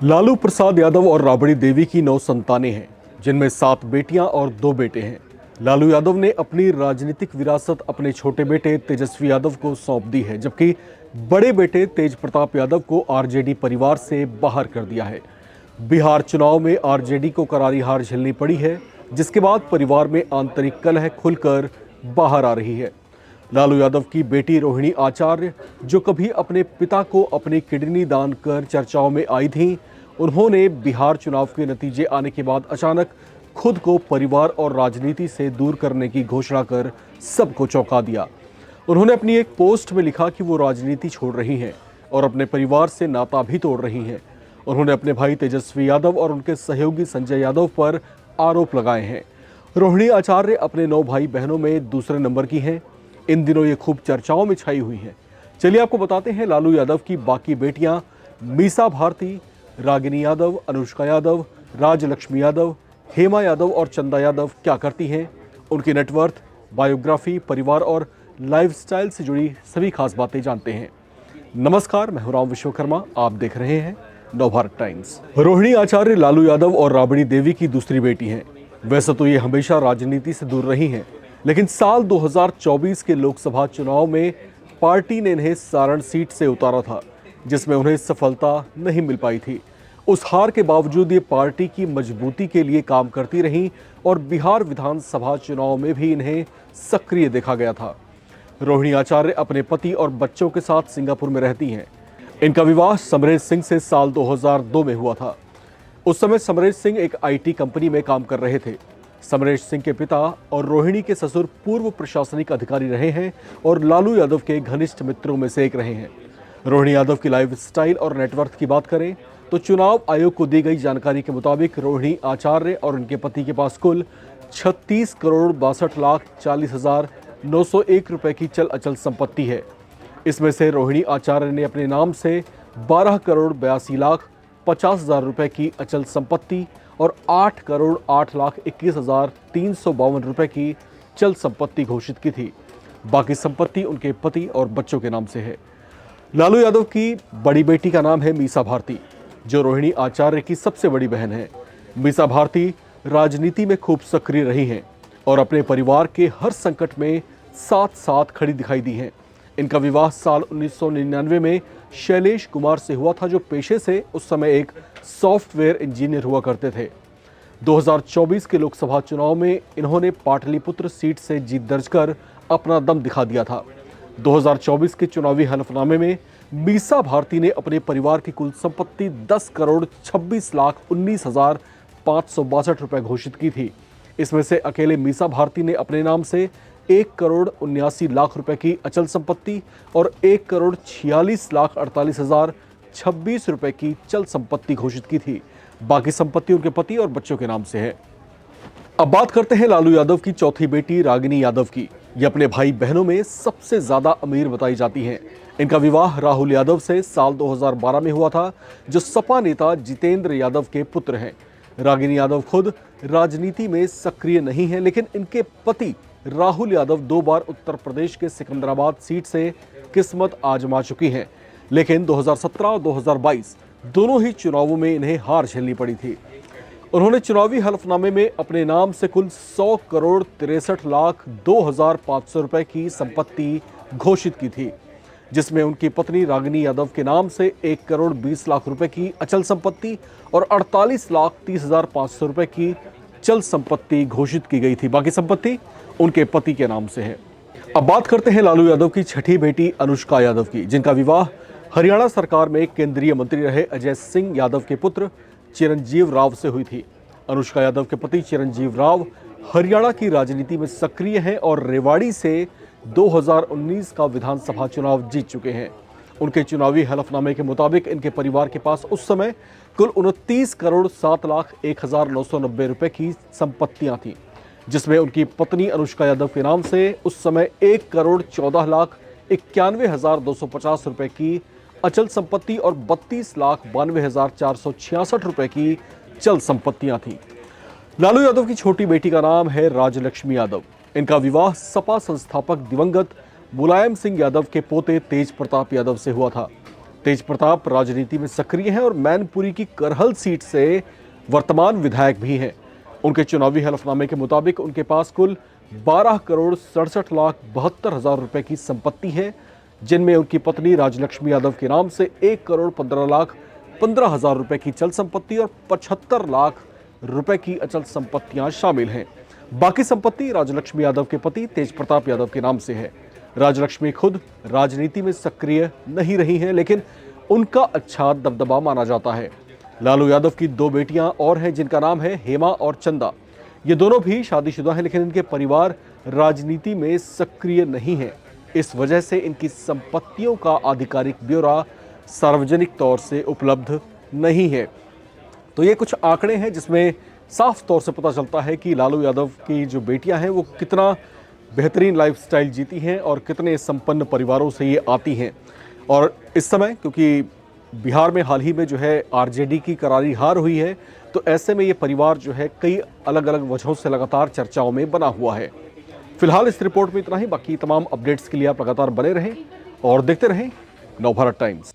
लालू प्रसाद यादव और राबड़ी देवी की 9 संतानें हैं, जिनमें 7 बेटियां और 2 बेटे हैं। लालू यादव ने अपनी राजनीतिक विरासत अपने छोटे बेटे तेजस्वी यादव को सौंप दी है, जबकि बड़े बेटे तेज प्रताप यादव को आरजेडी परिवार से बाहर कर दिया है। बिहार चुनाव में आरजेडी को करारी हार झेलनी पड़ी है, जिसके बाद परिवार में आंतरिक कलह खुलकर बाहर आ रही है। लालू यादव की बेटी रोहिणी आचार्य, जो कभी अपने पिता को अपनी किडनी दान कर चर्चाओं में आई थीं, उन्होंने बिहार चुनाव के नतीजे आने के बाद अचानक खुद को परिवार और राजनीति से दूर करने की घोषणा कर सबको चौंका दिया। उन्होंने अपनी एक पोस्ट में लिखा कि वो राजनीति छोड़ रही हैं और अपने परिवार से नाता भी तोड़ रही हैं। उन्होंने अपने भाई तेजस्वी यादव और उनके सहयोगी संजय यादव पर आरोप लगाए हैं। रोहिणी आचार्य अपने 9 भाई बहनों में दूसरे नंबर की हैं। इन दिनों ये खूब चर्चाओं में छाई हुई हैं। चलिए आपको बताते हैं लालू यादव की बाकी बेटियां मीसा भारती, रागिनी यादव, अनुष्का यादव, राजलक्ष्मी यादव, हेमा यादव और चंदा यादव क्या करती हैं। उनकी नेटवर्थ, बायोग्राफी, परिवार और लाइफस्टाइल से जुड़ी सभी खास बातें जानते हैं। नमस्कार, मैं हूं राम विश्वकर्मा, आप देख रहे हैं नवभारत टाइम्स। रोहिणी आचार्य लालू यादव और राबड़ी देवी की दूसरी बेटी हैं। वैसे तो ये हमेशा राजनीति से दूर रही हैं, लेकिन साल 2024 के लोकसभा चुनाव में पार्टी ने इन्हें सारण सीट से उतारा था, जिसमें उन्हें सफलता नहीं मिल पाई थी। उस हार के बावजूद ये पार्टी की मजबूती के लिए काम करती रहीं और बिहार विधानसभा चुनाव में भी इन्हें सक्रिय देखा गया था। रोहिणी आचार्य अपने पति और बच्चों के साथ सिंगापुर में रहती हैं। इनका विवाह समरेश सिंह से साल 2002 में हुआ था। उस समय समरेश सिंह एक आईटी कंपनी में काम कर रहे थे। समरेश सिंह के पिता और रोहिणी के ससुर पूर्व प्रशासनिक अधिकारी रहे हैं और लालू यादव के घनिष्ठ मित्रों में से एक रहे हैं। रोहिणी यादव की लाइफस्टाइल और नेटवर्थ की बात करें तो चुनाव आयोग को दी गई जानकारी के मुताबिक रोहिणी आचार्य और उनके पति के पास कुल 36,62,40,901 रुपए की चल अचल संपत्ति है। इसमें से रोहिणी आचार्य ने अपने नाम से 12,82,50,000 रुपए की अचल संपत्ति और 8,08,21,352 रुपए की चल संपत्ति घोषित की थी। बाकी संपत्ति उनके पति और बच्चों के नाम से है। लालू यादव की बड़ी बेटी का नाम है मीसा भारती, जो रोहिणी आचार्य की सबसे बड़ी बहन है। मीसा भारती राजनीति में खूब सक्रिय रही हैं और अपने परिवार के हर संकट में साथ साथ खड़ी दिखाई दी हैं। इनका विवाह साल 1999 में शैलेश कुमार से हुआ था, जो पेशे से उस समय एक सॉफ्टवेयर इंजीनियर हुआ करते थे। 2024 के लोकसभा चुनाव में इन्होंने पाटलिपुत्र सीट से जीत दर्ज कर अपना दम दिखा दिया था। 2024 के चुनावी हलफनामे में मीसा भारती ने अपने परिवार की कुल संपत्ति 10,26,19,562 रुपए घोषित की थी। इसमें से अकेले मीसा भारती ने अपने नाम से 1,79,00,000 रुपए की अचल संपत्ति और 1,46,48,026 रुपए की चल संपत्ति घोषित की थी। बाकी संपत्ति उनके पति और बच्चों के नाम से है। अब बात करते हैं लालू यादव की चौथी बेटी रागिनी यादव की। ये अपने भाई बहनों में सबसे ज्यादा अमीर बताई जाती हैं। इनका विवाह राहुल यादव से साल 2012 में हुआ था, जो सपा नेता जितेंद्र यादव के पुत्र हैं। रागिनी यादव खुद राजनीति में सक्रिय नहीं है, लेकिन इनके पति राहुल यादव 2 बार उत्तर प्रदेश के सिकंदराबाद सीट से किस्मत आजमा चुकी हैं, लेकिन 2017 और 2022 दोनों ही चुनावों में इन्हें हार झेलनी पड़ी थी। उन्होंने चुनावी हलफनामे में अपने नाम से कुल 100,63,02,500 रुपए की संपत्ति घोषित की थी, जिसमें उनकी पत्नी रागिनी यादव के नाम से 1,20,00,000 रुपए की अचल संपत्ति और 48,30,500 रुपए की चल संपत्ति घोषित की गई थी। बाकी संपत्ति उनके पति के नाम से है। अब बात करते हैं लालू यादव की छठी बेटी अनुष्का यादव की, जिनका विवाह हरियाणा सरकार में केंद्रीय मंत्री रहे अजय सिंह यादव के पुत्र चिरंजीव राव से हुई थी। अनुष्का यादव के पति चिरंजीव राव हरियाणा की राजनीति में सक्रिय हैं और रेवाड़ी से 2019 का विधानसभा चुनाव जीत चुके हैं। उनके चुनावी हलफनामे के मुताबिक इनके परिवार के पास उस समय कुल 29,07,01,990 रुपए की संपत्तियां थीं, जिसमें उनकी पत्नी अनुष्का यादव के नाम से उस समय 1,14,91,250 रुपए की अचल संपत्ति और 32,92,466 रुपए की चल संपत्तियां थीं। लालू यादव की छोटी बेटी का नाम है राजलक्ष्मी यादव। इनका विवाह सपा संस्थापक दिवंगत मुलायम सिंह यादव के पोते तेज प्रताप यादव से हुआ था। तेज प्रताप राजनीति में सक्रिय हैं और मैनपुरी की करहल सीट से वर्तमान विधायक भी हैं। उनके चुनावी हलफनामे के मुताबिक उनके पास कुल 12,67,72,000 रुपए की संपत्ति है, जिनमें उनकी पत्नी राजलक्ष्मी यादव के नाम से 1,15,15,000 रुपए की चल संपत्ति और 75 लाख रुपए की अचल संपत्तियां शामिल हैं। बाकी संपत्ति राजलक्ष्मी यादव के पति तेज प्रताप यादव के नाम से है। राजलक्ष्मी खुद राजनीति में सक्रिय नहीं रही हैं, लेकिन उनका अच्छा दबदबा माना जाता है। लालू यादव की 2 बेटियां और हैं, जिनका नाम है हेमा और चंदा। ये दोनों भी शादीशुदा हैं, लेकिन इनके परिवार राजनीति में सक्रिय नहीं है। इस वजह से इनकी संपत्तियों का आधिकारिक ब्यौरा सार्वजनिक तौर से उपलब्ध नहीं है। तो ये कुछ आंकड़े हैं जिसमें साफ तौर से पता चलता है कि लालू यादव की जो बेटियां हैं वो कितना बेहतरीन लाइफस्टाइल जीती हैं और कितने संपन्न परिवारों से ये आती हैं। और इस समय क्योंकि बिहार में हाल ही में जो है आरजेडी की करारी हार हुई है, तो ऐसे में ये परिवार जो है कई अलग अलग वजहों से लगातार चर्चाओं में बना हुआ है। फिलहाल इस रिपोर्ट में इतना ही। बाकी तमाम अपडेट्स के लिए आप लगातार बने रहें और देखते रहें नवभारत टाइम्स।